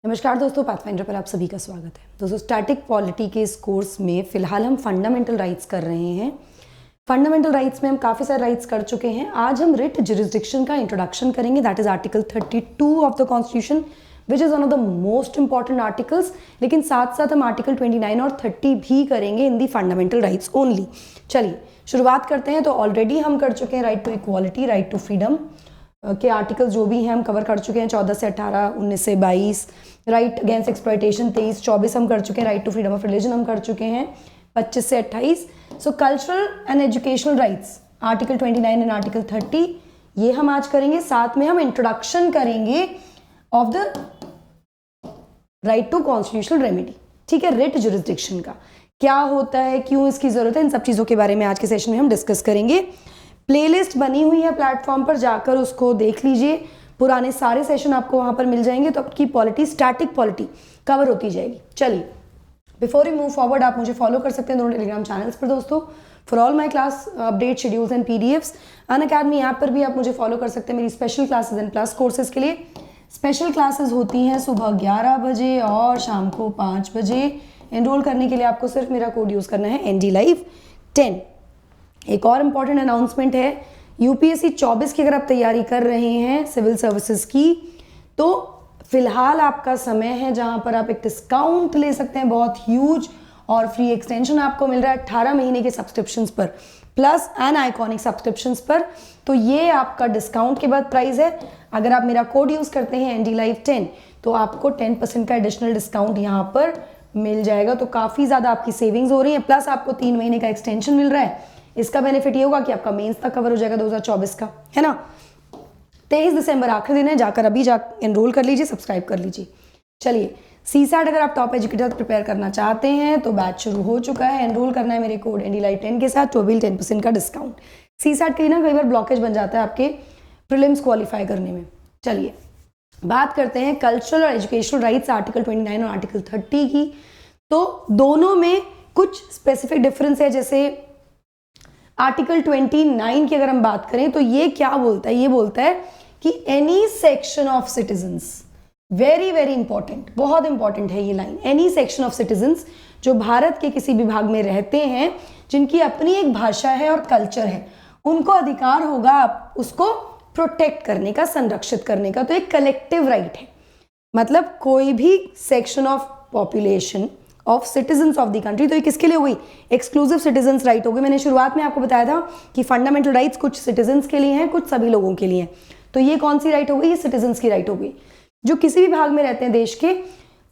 नमस्कार दोस्तों, पाथफाइंडर पर आप सभी का स्वागत है। दोस्तों, स्टैटिक पॉलिटी के इस कोर्स में फिलहाल हम फंडामेंटल राइट्स कर रहे हैं। फंडामेंटल राइट्स में हम काफ़ी सारे राइट्स कर चुके हैं। आज हम रिट जुरिस्डिक्शन का इंट्रोडक्शन करेंगे, that is article 32 of the constitution which is one of the most important articles. लेकिन साथ साथ हम आर्टिकल 29 और 30 भी करेंगे इन दी फंडामेंटल राइट्स ओनली। चलिए शुरुआत करते हैं। तो ऑलरेडी हम कर चुके हैं right to equality, right to freedom के आर्टिकल्स जो भी हैं हम कवर कर चुके हैं। 14 से 18, 19 से 22, राइट अगेंस्ट एक्सप्लॉयटेशन 23, 24 हम कर चुके हैं। Right to freedom of religion हम कर चुके हैं 25 से 28। So cultural and educational rights article 29 and article 30 ये हम आज करेंगे। साथ में हम इंट्रोडक्शन करेंगे of the right to constitutional remedy, ठीक है, रिट जुरिस्डिक्शन का क्या होता है, क्यों इसकी जरूरत है, इन सब चीज़ों के बारे में आज के सेशन में हम डिस्कस करेंगे। प्लेलिस्ट बनी हुई है प्लेटफॉर्म पर, जाकर उसको देख लीजिए। पुराने सारे सेशन आपको वहां पर मिल जाएंगे, तो आपकी पॉलिटी, स्टैटिक पॉलिटी कवर होती जाएगी। चलिए, बिफोर यू मूव फॉरवर्ड आप मुझे फॉलो कर सकते हैं दोनों टेलीग्राम चैनल्स पर दोस्तों। For all my class update schedules and PDFs, Unacademy app पर भी आप मुझे फॉलो कर सकते हैं मेरी special classes and plus courses के लिए। स्पेशल क्लासेस होती हैं सुबह 11 बजे और शाम को 5 बजे। एनरोल करने के लिए आपको सिर्फ मेरा कोड यूज़ करना है NDLive10। एक और इम्पॉर्टेंट अनाउंसमेंट है, यूपीएससी 24 की अगर आप तैयारी कर रहे हैं सिविल सर्विसेज की, तो फिलहाल आपका समय है जहां पर आप एक डिस्काउंट ले सकते हैं, बहुत ह्यूज, और फ्री एक्सटेंशन आपको मिल रहा है 18 महीने के सब्सक्रिप्शंस पर प्लस एन आइकॉनिक सब्सक्रिप्शंस पर। तो ये आपका डिस्काउंट के बाद प्राइस है। अगर आप मेरा कोड यूज़ करते हैं NDLive10 तो आपको 10% का एडिशनल डिस्काउंट यहाँ पर मिल जाएगा। तो काफ़ी ज़्यादा आपकी सेविंग्स हो रही है, प्लस आपको 3 महीने का एक्सटेंशन मिल रहा है। इसका बेनिफिट ये होगा कि आपका मेंस तक कवर हो जाएगा 2024 का, है ना। 23 दिसंबर आखिरी दिन है, जाकर अभी एनरोल कर लीजिए, सब्सक्राइब कर लीजिए। चलिए, CSAT अगर आप टॉप एजुकेटर प्रिपेयर करना चाहते हैं तो बैच शुरू हो चुका है। एनरोल करना है मेरे कोड NDLive10 के साथ, तो भी 10% का डिस्काउंट। CSAT की ना कई बार ब्लॉकेज बन जाता है आपके प्रीलिम्स क्वालिफाई करने में। चलिए बात करते हैं कल्चरल और एजुकेशनल राइट्स आर्टिकल 29 और आर्टिकल 30 की। तो दोनों में कुछ स्पेसिफिक डिफरेंस है। जैसे आर्टिकल 29 की अगर हम बात करें तो ये क्या बोलता है, ये बोलता है कि any section of citizens, very very important, बहुत इंपॉर्टेंट है ये line, any section of citizens जो भारत के किसी भी भाग में रहते हैं, जिनकी अपनी एक भाषा है और कल्चर है, उनको अधिकार होगा उसको प्रोटेक्ट करने का, संरक्षित करने का। तो एक कलेक्टिव राइट है, मतलब कोई भी section of population of citizens of the country. तो ये किसके लिए हो गई? एक्सक्लूसिव सिटीजन्स राइट हो गई। मैंने शुरुआत में आपको बताया था कि फंडामेंटल राइट्स कुछ सिटीजन्स के लिए हैं, कुछ सभी लोगों के लिए हैं। तो ये कौन सी राइट हो गई? ये सिटीजन्स की राइट हो गई, जो किसी भी भाग में रहते हैं देश के,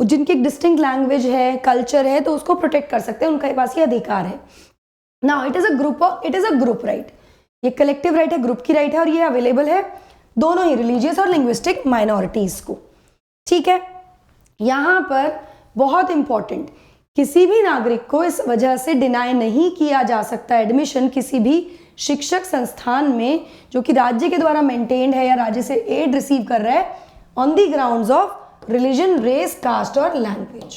जिनकी एक डिस्टिंक्ट लैंग्वेज है, कल्चर है, तो उसको प्रोटेक्ट कर सकते हैं, उनके पास ये अधिकार है। Now it is a group right, ये कलेक्टिव राइट है, ग्रुप की राइट है, और ये अवेलेबल है दोनों ही रिलीजियस और लिंग्विस्टिक माइनॉरिटीज को, ठीक है। यहां पर बहुत इंपॉर्टेंट, किसी भी नागरिक को इस वजह से डिनाई नहीं किया जा सकता एडमिशन किसी भी शिक्षक संस्थान में जो कि राज्य के द्वारा मेंटेन्ड है या राज्य से एड रिसीव कर रहा है, on the grounds of religion, race, caste और लैंग्वेज,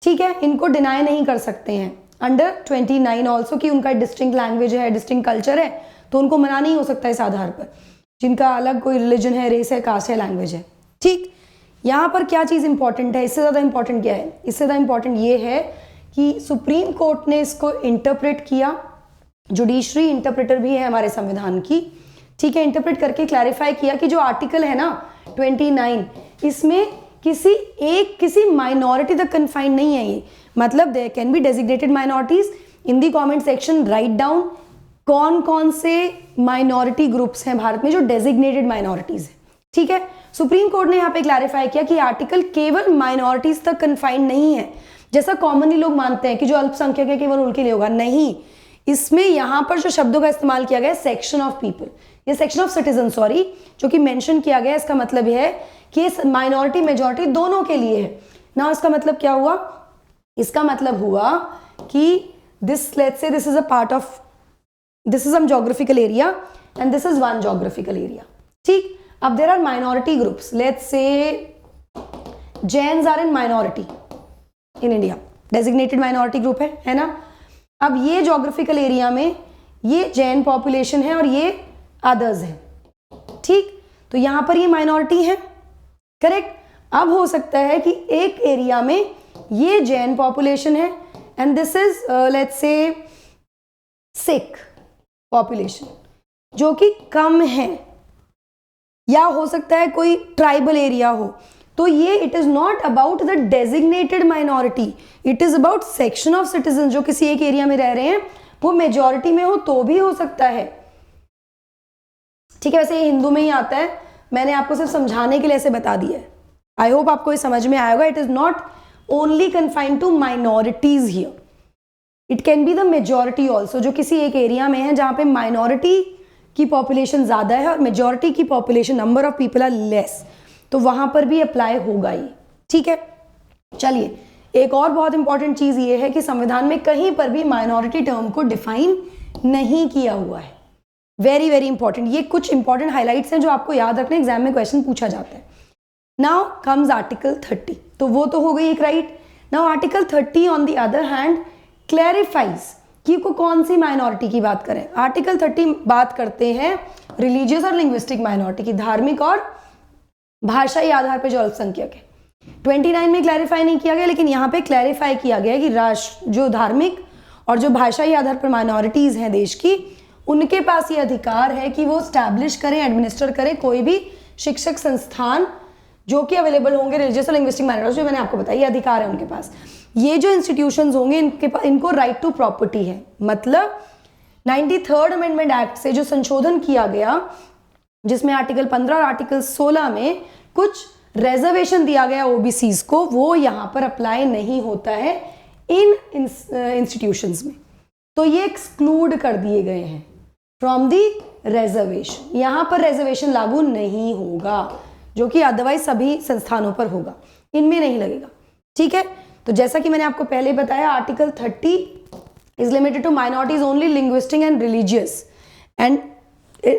ठीक है। इनको डिनाई नहीं कर सकते हैं अंडर 29 ऑल्सो, कि उनका डिस्टिंक्ट लैंग्वेज है, डिस्टिंक्ट कल्चर है, तो उनको मना नहीं हो सकता इस आधार पर, जिनका अलग कोई रिलीजन है, रेस है, कास्ट है, लैंग्वेज है, ठीक। यहाँ पर क्या चीज़ इंपॉर्टेंट है, इससे ज़्यादा इंपॉर्टेंट क्या है? इससे ज़्यादा इंपॉर्टेंट ये है कि सुप्रीम कोर्ट ने इसको इंटरप्रेट किया, जुडिशरी इंटरप्रेटर भी है हमारे संविधान की, ठीक है। इंटरप्रेट करके क्लैरिफाई किया कि जो आर्टिकल है ना 29, इसमें किसी माइनॉरिटी तक कन्फाइंड नहीं है ये। मतलब there can be designated minorities. In the comment section right down कौन कौन से माइनॉरिटी ग्रुप्स हैं भारत में जो डेजिग्नेटेड माइनॉरिटीज है, ठीक है। सुप्रीम कोर्ट ने यहाँ पे क्लैरिफाई किया कि आर्टिकल केवल माइनॉरिटीज तक कन्फाइंड नहीं है, जैसा कॉमनली लोग मानते हैं कि जो अल्पसंख्यक है केवल उनके लिए होगा। नहीं, इसमें यहाँ पर जो शब्दों का इस्तेमाल किया गया, सेक्शन ऑफ पीपल, ये सेक्शन ऑफ सिटीजन सॉरी, जो कि मेंशन किया गया, इसका मतलब यह है कि माइनॉरिटी मेजॉरिटी दोनों के लिए है ना। इसका मतलब क्या हुआ? इसका मतलब हुआ कि this, let's say this is a part of, this is some geographical area and this is one geographical area, ठीक। अब there are minority groups, let's say Jains are in minority in India, designated minority group है ना। अब ये geographical area में ये Jain population है और ये अदर्स है, ठीक। तो यहां पर ये माइनॉरिटी है, करेक्ट। अब हो सकता है कि एक एरिया में ये जैन पॉपुलेशन है and this is let's say Sikh population जो कि कम है, या हो सकता है कोई ट्राइबल एरिया हो। तो ये it is not about the designated minority, it is about section of citizen जो किसी एक एरिया में रह रहे हैं, वो मेजॉरिटी में हो तो भी हो सकता है। ठीक है, वैसे ये हिंदू में ही आता है, मैंने आपको सिर्फ समझाने के लिए ऐसे बता दिया है। आई होप आपको ये समझ में आएगा। It is not only confined to minorities here, it can be the majority also, जो किसी एक एरिया में है जहां पे माइनॉरिटी की पॉपुलेशन ज्यादा है और मेजॉरिटी की population number of people are less, तो वहां पर भी अप्लाई होगा ही। ठीक है, चलिए एक और बहुत इंपॉर्टेंट चीज ये है कि संविधान में कहीं पर भी माइनॉरिटी टर्म को डिफाइन नहीं किया हुआ है। वेरी वेरी इंपॉर्टेंट, ये कुछ इंपॉर्टेंट हाइलाइट्स हैं जो आपको याद रखने, एग्जाम में क्वेश्चन पूछा जाता है। नाउ कम्स आर्टिकल 30, तो वो तो हो गई एक right. Now article 30 on the other hand clarifies कि को कौन सी माइनॉरिटी की बात करें। आर्टिकल 30 बात करते हैं रिलीजियस और लिंग्विस्टिक माइनॉरिटी की, धार्मिक और भाषाई आधार पर जो अल्पसंख्यक है। 29 में क्लैरिफाई नहीं किया गया, लेकिन यहाँ पे क्लैरिफाई किया गया है कि राष्ट्र जो धार्मिक और जो भाषाई आधार पर माइनॉरिटीज हैं देश की, उनके पास ये अधिकार है कि वो स्टैब्लिश करें, एडमिनिस्टर करें कोई भी शिक्षक संस्थान जो कि अवेलेबल होंगे रिलीजियस और लिंग्विस्टिक माइनॉरिटीज, जो मैंने आपको बताया ये अधिकार है उनके पास। ये जो इंस्टीट्यूशंस होंगे इनको राइट टू प्रॉपर्टी है। मतलब 93rd अमेंडमेंट एक्ट से जो संशोधन किया गया, जिसमें आर्टिकल 15 और आर्टिकल 16 में कुछ रिजर्वेशन दिया गया ओबीसीज को, वो यहाँ पर अप्लाई नहीं होता है इन इंस्टीट्यूशंस में, तो ये एक्सक्लूड कर दिए गए हैं फ्रॉम दी रिजर्वेशन। यहाँ पर रिजर्वेशन लागू नहीं होगा, जो कि अदरवाइज सभी संस्थानों पर होगा, इनमें नहीं लगेगा। ठीक है, तो जैसा कि मैंने आपको पहले बताया, article 30 is limited to minorities only linguistic and religious, and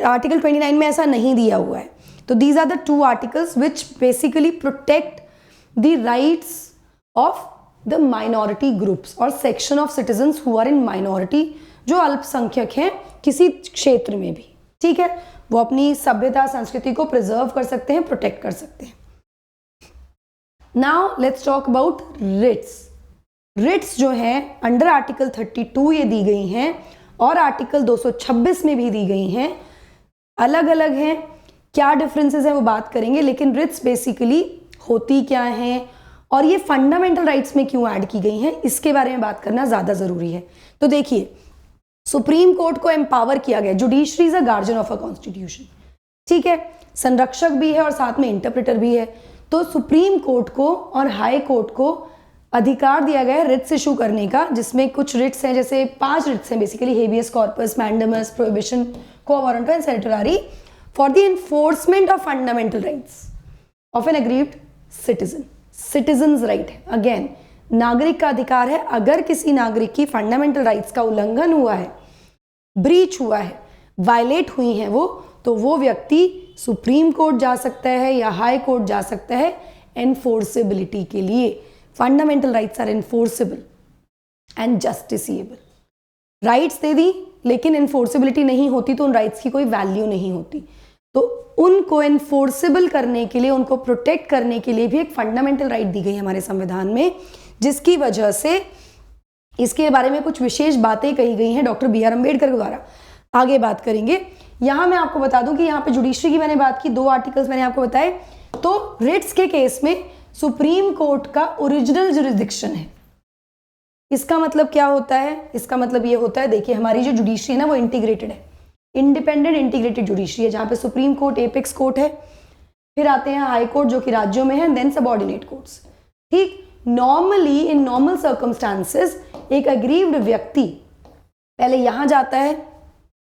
article 29 में ऐसा नहीं दिया हुआ है। तो these are the two articles which basically protect the rights of the minority groups और section of citizens who are in minority, जो अल्पसंख्यक हैं किसी क्षेत्र में भी। ठीक है, वो अपनी सभ्यता संस्कृति को प्रिजर्व कर सकते हैं, प्रोटेक्ट कर सकते हैं। Now let's talk about writs. Writs जो है अंडर आर्टिकल 32 ये दी गई हैं और आर्टिकल 226 में भी दी गई हैं, अलग अलग हैं। क्या डिफरेंसेस हैं वो बात करेंगे, लेकिन रिट्स बेसिकली होती क्या हैं और ये फंडामेंटल राइट्स में क्यों ऐड की गई हैं, इसके बारे में बात करना ज़्यादा ज़रूरी है। तो देखिए, सुप्रीम कोर्ट को एम्पावर किया गया, judiciary is a guardian of a constitution. ठीक है, संरक्षक भी है और साथ में इंटरप्रेटर भी है। तो सुप्रीम कोर्ट को और हाई कोर्ट को अधिकार दिया गया है रिट्स इशू करने का, जिसमें कुछ रिट्स हैं, जैसे 5 रिट्स हैं basically, habeas corpus, mandamus, prohibition, quo warranto and certiorari for the enforcement of fundamental rights of an aggrieved citizen. Citizens right है, अगेन नागरिक का अधिकार है। अगर किसी नागरिक की फंडामेंटल राइट्स का उल्लंघन हुआ है, ब्रीच हुआ है, वायलेट हुई हैं तो वो व्यक्ति सुप्रीम कोर्ट जा सकता है या हाई कोर्ट जा सकता है एनफोर्सेबिलिटी के लिए। Fundamental rights are enforceable and justiciable. Rights दे दी लेकिन एनफोर्सेबिलिटी नहीं होती तो उन राइट्स की कोई वैल्यू नहीं होती। तो उनको एनफोर्सेबल करने के लिए, उनको प्रोटेक्ट करने के लिए भी एक फंडामेंटल राइट दी गई हमारे संविधान में, जिसकी वजह से इसके बारे में कुछ विशेष बातें कही गई हैं डॉक्टर बी आर अम्बेडकर के द्वारा। आगे बात करेंगे। यहाँ मैं आपको बता दूं कि यहाँ पे जुडिशरी की मैंने बात की, 2 आर्टिकल्स मैंने आपको बताए। तो रिट्स के केस में सुप्रीम कोर्ट का ओरिजिनल जुरिसडिक्शन है। इसका मतलब क्या होता है? इसका मतलब ये होता है, देखिए हमारी जो जुडिशरी है ना वो इंटीग्रेटेड है, इंडिपेंडेंट इंटीग्रेटेड जुडिशरी है, जहाँ पे सुप्रीम कोर्ट एपेक्स कोर्ट है, फिर आते हैं हाई कोर्ट जो कि राज्यों में है, देन सबऑर्डिनेट कोर्ट्स। ठीक, नॉर्मली इन नॉर्मल सर्कमस्टांसेस एक अग्रीव्ड व्यक्ति पहले यहाँ जाता है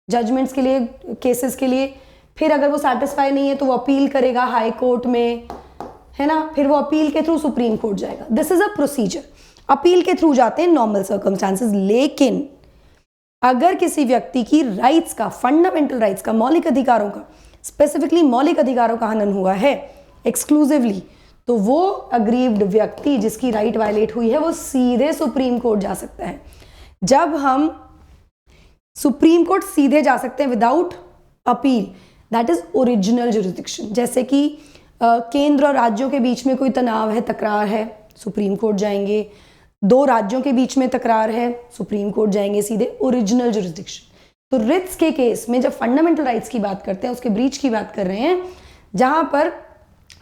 जजमेंट्स के लिए, केसेस के लिए, फिर अगर वो सेटिस्फाई नहीं है तो वो अपील करेगा हाई कोर्ट में, है ना, फिर वो अपील के थ्रू सुप्रीम कोर्ट जाएगा। This is a procedure, appeal के थ्रू जाते हैं नॉर्मल सर्कमस्टांसेस। लेकिन अगर किसी व्यक्ति की राइट्स का, फंडामेंटल राइट्स का, मौलिक अधिकारों का, स्पेसिफिकली मौलिक अधिकारों का हनन हुआ है एक्सक्लूसिवली, तो वो अग्रीव्ड व्यक्ति जिसकी राइट वायलेट हुई है वो सीधे सुप्रीम कोर्ट जा सकता है। जब हम सुप्रीम कोर्ट सीधे जा सकते हैं without appeal, that is original jurisdiction. जैसे कि केंद्र और राज्यों के बीच में कोई तनाव है, तकरार है, सुप्रीम कोर्ट जाएंगे। दो राज्यों के बीच में तकरार है, सुप्रीम कोर्ट जाएंगे सीधे ओरिजिनल जुरिस्डिक्शन। तो रिट्स के केस में जब फंडामेंटल राइट्स की बात करते हैं, उसके ब्रीच की बात कर रहे हैं, जहां पर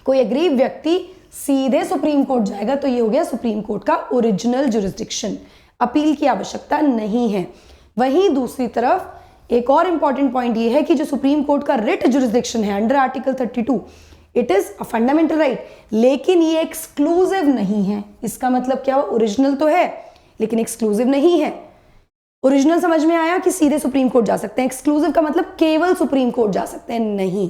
कोई एग्रीव व्यक्ति सीधे सुप्रीम कोर्ट जाएगा, तो ये हो गया सुप्रीम कोर्ट का ओरिजिनल जुरिस्डिक्शन, अपील की आवश्यकता नहीं है। वहीं दूसरी तरफ एक और इंपॉर्टेंट पॉइंट ये है कि जो सुप्रीम कोर्ट का रिट जुरिस्डिक्शन है under article 32, it is a fundamental right, लेकिन ये एक्सक्लूसिव नहीं है। इसका मतलब क्या हुआ, ओरिजिनल तो है लेकिन एक्सक्लूसिव नहीं है। ओरिजिनल समझ में आया कि सीधे सुप्रीम कोर्ट जा सकते हैं, एक्सक्लूसिव का मतलब केवल सुप्रीम कोर्ट जा सकते हैं, नहीं,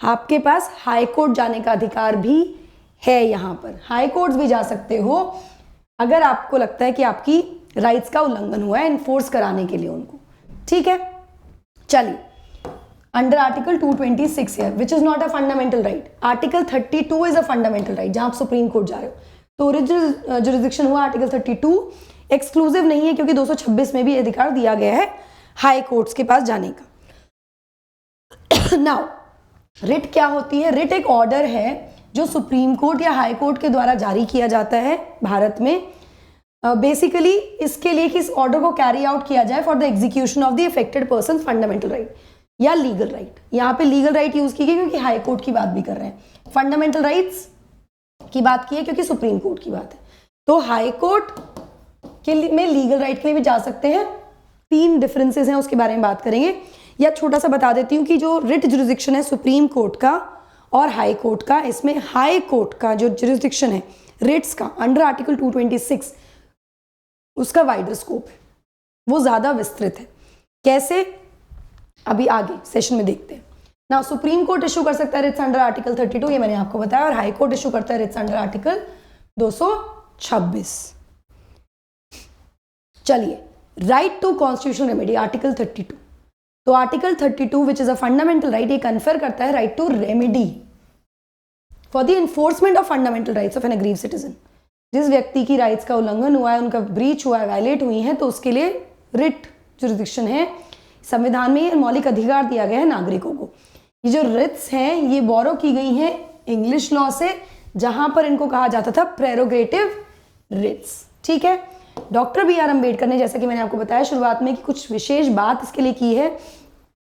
आपके पास हाई कोर्ट जाने का अधिकार भी है। यहां पर हाई कोर्ट भी जा सकते हो अगर आपको लगता है कि आपकी राइट्स का उल्लंघन हुआ है, एनफोर्स कराने के लिए उनको, ठीक है। चलिए, अंडर आर्टिकल 226 है which is not a fundamental right, article 32 is a fundamental right, जहां आप सुप्रीम कोर्ट जा रहे हो, तो ओरिजिनल जुरिस्डिक्शन हुआ आर्टिकल 32, एक्सक्लूसिव नहीं है क्योंकि 226 में भी अधिकार दिया गया है हाई कोर्ट्स के पास जाने का। नाउ रिट क्या होती है, रिट एक ऑर्डर है जो सुप्रीम कोर्ट या हाई कोर्ट के द्वारा जारी किया जाता है भारत में, बेसिकली इसके लिए कि इस ऑर्डर को कैरी आउट किया जाए for the execution of the affected person fundamental right या लीगल राइट। यहाँ पे लीगल राइट यूज की गई क्योंकि हाई कोर्ट की बात भी कर रहे हैं, फंडामेंटल राइट्स की बात की है क्योंकि सुप्रीम कोर्ट की बात है। तो हाई कोर्ट के लिए में लीगल राइट के लिए भी जा सकते हैं। 3 डिफरेंसेस हैं, उसके बारे में बात करेंगे। या छोटा सा बता देती हूँ कि जो रिट जुरिस्डिक्शन है सुप्रीम कोर्ट का और हाई कोर्ट का, इसमें हाई कोर्ट का जो जुरिस्डिक्शन है रिट्स का अंडर आर्टिकल 226, उसका वाइडर स्कोप है, वो ज्यादा विस्तृत है। कैसे, अभी आगे सेशन में देखते हैं ना। सुप्रीम कोर्ट इशू कर सकता है रिट्स अंडर आर्टिकल 32, ये मैंने आपको बताया, और हाई कोर्ट इशू करता है रिट्स अंडर आर्टिकल 226। चलिए, right to constitutional remedy article 32। तो article 32 which is a fundamental right, ये कन्फर करता है right to remedy for the enforcement of fundamental rights of an aggrieved citizen. जिस व्यक्ति की राइट्स का उल्लंघन हुआ है, उनका ब्रीच हुआ है, वायलेट हुई है, तो उसके लिए रिट जुरिस्डिक्शन है। संविधान में ये मौलिक अधिकार दिया गया है नागरिकों को। ये जो रिट्स हैं ये बोरो की गई हैं इंग्लिश लॉ से, जहां पर इनको कहा जाता था प्रेरोगेटिव रिट्स, ठीक है। Doctor B R. अम्बेडकर ने, जैसा कि मैंने आपको बताया शुरुआत में, कि कुछ विशेष बात इसके लिए की है।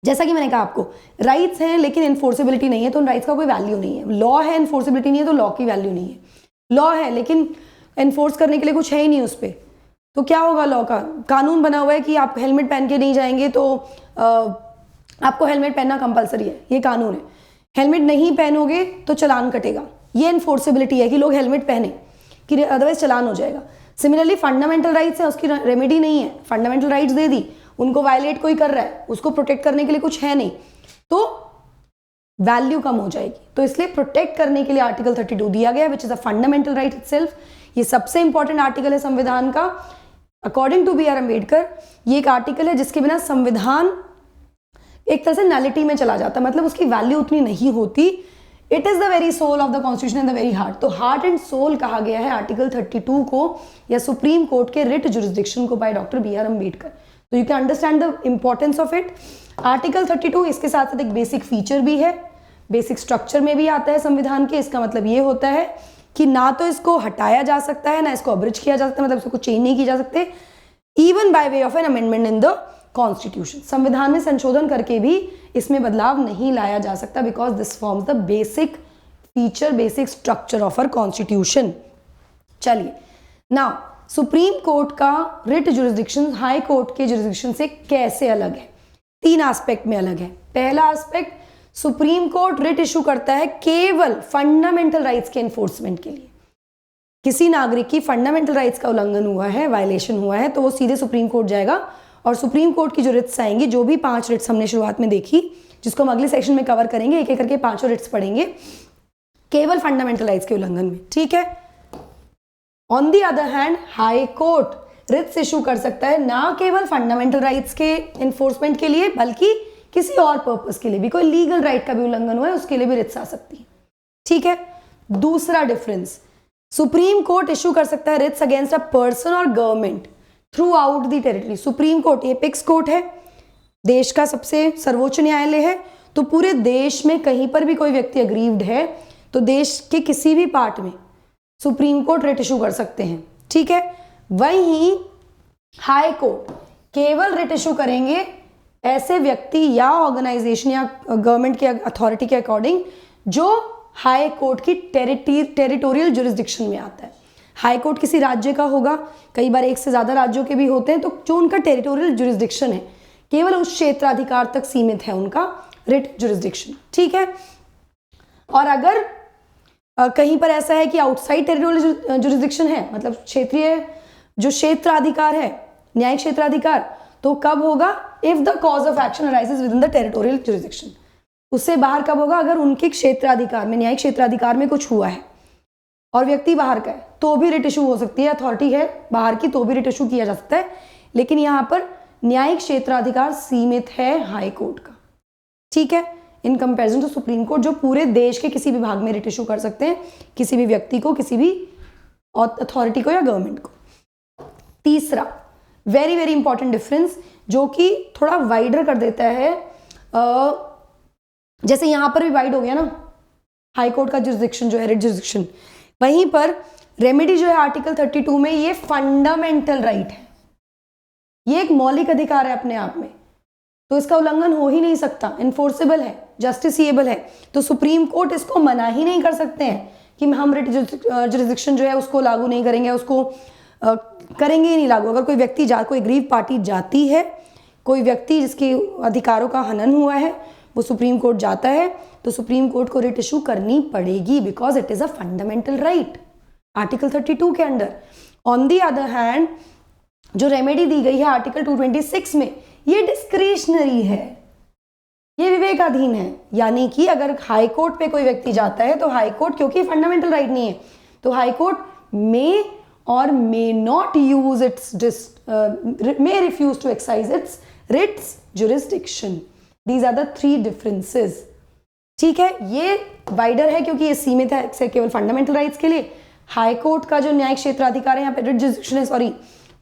जैसा कि मैंने कहा आपको, राइट्स हैं लेकिन इन्फोर्सेबिलिटी नहीं है, तो उन राइट्स का कोई वैल्यू नहीं है। लॉ है, इन्फोर्सेबिलिटी नहीं है, तो लॉ की वैल्यू नहीं है। लॉ है लेकिन एनफोर्स करने के लिए कुछ है ही नहीं उस पर, तो क्या होगा। लॉ का कानून बना हुआ है कि आप हेलमेट पहन के नहीं जाएंगे तो आपको हेलमेट पहनना कंपलसरी है, ये कानून है। हेलमेट नहीं पहनोगे तो चालान कटेगा, ये एनफोर्सेबिलिटी है कि लोग हेलमेट पहने, कि अदरवाइज चालान हो जाएगा। सिमिलरली फंडामेंटल राइट्स है, उसकी रेमेडी नहीं है। फंडामेंटल राइट्स दे दी, उनको वायलेट कोई कर रहा है, उसको प्रोटेक्ट करने के लिए कुछ है नहीं, तो वैल्यू कम हो जाएगी। तो इसलिए प्रोटेक्ट करने के लिए आर्टिकल 32 दिया गया, विच is a fundamental right itself. ये सबसे इंपॉर्टेंट आर्टिकल है संविधान का। According to B R. अम्बेडकर, ये एक आर्टिकल है जिसके बिना संविधान एक तरह से नलिटी में चला जाता, मतलब उसकी वैल्यू उतनी नहीं होती। It is the very soul of the constitution and the very heart. तो हार्ट एंड सोल कहा गया है आर्टिकल 32 को, या सुप्रीम कोर्ट के रिट जुरिस्डिक्शन को, बाय डॉक्टर बी.आर. अम्बेडकर। तो you can understand the importance of it. Article 32 इसके साथ साथ एक बेसिक फीचर भी है, बेसिक स्ट्रक्चर में भी आता है संविधान के। इसका मतलब ये होता है कि ना तो इसको हटाया जा सकता है, ना इसको अब्रिज किया जा सकता है, मतलब इसको चेंज नहीं किया जा सकते, even by way of an amendment in the constitution. संविधान में संशोधन करके भी इसमें बदलाव नहीं लाया जा सकता, because this forms the basic feature, basic structure of our constitution. चलिए, नाउ सुप्रीम कोर्ट का रिट जुरिस्डिक्शन हाई कोर्ट के जुरिस्डिक्शन से कैसे अलग है? 3 एस्पेक्ट में अलग है। पहला aspect, supreme court writ issue करता है केवल फंडामेंटल राइट्स के एनफोर्समेंट के लिए। किसी नागरिक की फंडामेंटल राइट्स का उल्लंघन हुआ है, वायलेशन हुआ है, तो वो सीधे सुप्रीम कोर्ट जाएगा और सुप्रीम कोर्ट की जो रिट्स आएंगी, जो भी 5 रिट्स हमने शुरुआत में देखी, जिसको हम अगले सेक्शन में कवर करेंगे, एक एक करके 5 रिट्स पढ़ेंगे केवल फंडामेंटल राइट्स के उल्लंघन में, ठीक है। On the other hand, high court writs issue कर सकता है ना केवल फंडामेंटल राइट्स के एनफोर्समेंट के लिए, बल्कि किसी और पर्पस के लिए भी, कोई लीगल राइट का भी उल्लंघन हुआ है उसके लिए भी रिट्स आ सकती है, ठीक है। दूसरा डिफरेंस, सुप्रीम कोर्ट इशू कर सकता है रिट्स अगेंस्ट अ पर्सन और government through out the territory. Supreme court apex court है, देश का सबसे सर्वोच्च न्यायालय है, तो पूरे देश में कहीं पर भी कोई व्यक्ति अग्रीव्ड है तो देश के किसी भी पार्ट में सुप्रीम कोर्ट रिट इशू कर सकते हैं, ठीक है। वहीं हाई कोर्ट केवल रिट इशू करेंगे ऐसे व्यक्ति या ऑर्गेनाइजेशन या गवर्नमेंट के अथॉरिटी के अकॉर्डिंग जो हाई कोर्ट की टेरिटोरियल जुरिस्डिक्शन में आता है। हाई कोर्ट किसी राज्य का होगा, कई बार एक से ज़्यादा राज्यों के भी होते हैं, तो जो उनका टेरिटोरियल जुरिस्डिक्शन है केवल उस क्षेत्राधिकार तक सीमित है उनका रिट जुरिस्डिक्शन, ठीक है। और अगर कहीं पर ऐसा है कि आउटसाइड टेरिटोरियल जुरिस्डिक्शन है, मतलब क्षेत्रीय जो क्षेत्राधिकार है, न्यायिक क्षेत्राधिकार, तो कब होगा? If the cause of action arises with in the territorial jurisdiction. उससे बाहर कब होगा? अगर उनके क्षेत्राधिकार में, न्यायिक क्षेत्राधिकार में कुछ हुआ है और व्यक्ति बाहर का है तो भी रिट इशू हो सकती है, अथॉरिटी है बाहर की तो भी रिट इशू किया जा सकता है, लेकिन यहाँ पर न्यायिक क्षेत्राधिकार सीमित है हाई कोर्ट का, ठीक है, in comparison to supreme court जो पूरे देश के किसी भी भाग में रिट इशू कर सकते हैं, किसी भी व्यक्ति को, किसी भी अथॉरिटी को या गवर्नमेंट को। तीसरा वेरी वेरी इंपॉर्टेंट डिफरेंस जो कि थोड़ा वाइडर कर देता है, जैसे यहां पर भी वाइड हो गया ना हाई कोर्ट का जुरिस्डिक्शन जो है रिट जुरिस्डिक्शन, वहीं पर रेमेडी जो है आर्टिकल 32 में ये फंडामेंटल राइट है, ये एक मौलिक अधिकार है अपने आप में, तो इसका उल्लंघन हो ही नहीं सकता, इन्फोर्सेबल है, जस्टिसिएबल है, तो सुप्रीम कोर्ट इसको मना ही नहीं कर सकते हैं कि हम रिट जुरिस्डिक्शन जो है उसको लागू नहीं करेंगे, उसको करेंगे ही नहीं लागू। अगर कोई व्यक्ति कोई अग्रीव पार्टी जाती है, कोई व्यक्ति जिसके अधिकारों का हनन हुआ है वो सुप्रीम कोर्ट जाता है तो सुप्रीम कोर्ट को रिट इशू करनी पड़ेगी because it is a fundamental right article 32 के under. On the other hand जो रेमेडी दी गई है आर्टिकल 226 में ये डिस्क्रिशनरी है, ये विवेकाधीन है, यानी कि अगर हाई कोर्ट पे कोई व्यक्ति जाता है तो हाई कोर्ट, क्योंकि फंडामेंटल राइट नहीं है, तो हाई कोर्ट में or may not use its may refuse to exercise its writs jurisdiction. These are the three differences. ठीक है, ये वाइडर है क्योंकि ये सीमित है से केवल फंडामेंटल राइट्स के लिए। हाई कोर्ट का जो न्यायिक क्षेत्राधिकार है यहाँ पे रिट जुरिस्डिक्शन है, सॉरी,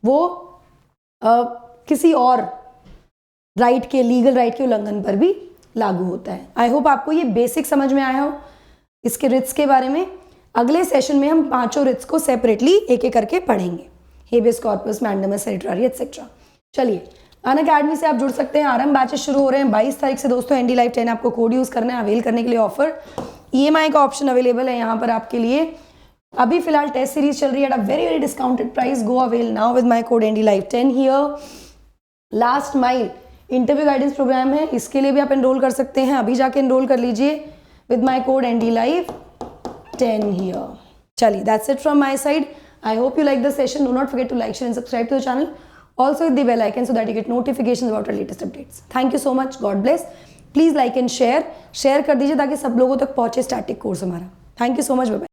वो किसी और राइट के, लीगल राइट के उल्लंघन पर भी लागू होता है। आई होप आपको ये बेसिक समझ में आया हो इसके रिट्स के बारे में। अगले सेशन में हम पांचों रिट्स को सेपरेटली एक एक करके पढ़ेंगे, हेबियस कॉर्पस, मैंडेमस, सेरिटरी एक्सेट्रा। चलिए, अनअकैडमी से आप जुड़ सकते हैं, आरंभ बैचेस शुरू हो रहे हैं 22 तारीख से दोस्तों। एनडी लाइव 10 आपको कोड यूज करना है, अवेल करने के लिए ऑफर, ईएमआई का ऑप्शन अवेलेबल है यहाँ पर आपके लिए। अभी फिलहाल टेस्ट सीरीज चल रही है at a very very discounted price, go avail now with my code N D live 10 here. Last mile interview guidance program है, इसके लिए भी आप एनरोल कर सकते हैं, अभी जाके एनरोल कर लीजिए with my code N D live 10 here. Chali, that's it from my side. I hope you like the session. Do not forget to like, share and subscribe to the channel. Also hit the bell icon so that you get notifications about our latest updates. Thank you so much. God bless. Please like and share. Share कर दीजिए ताकि सब लोगों तक पहुंचे static course हमारा. Thank you so much. Bye bye.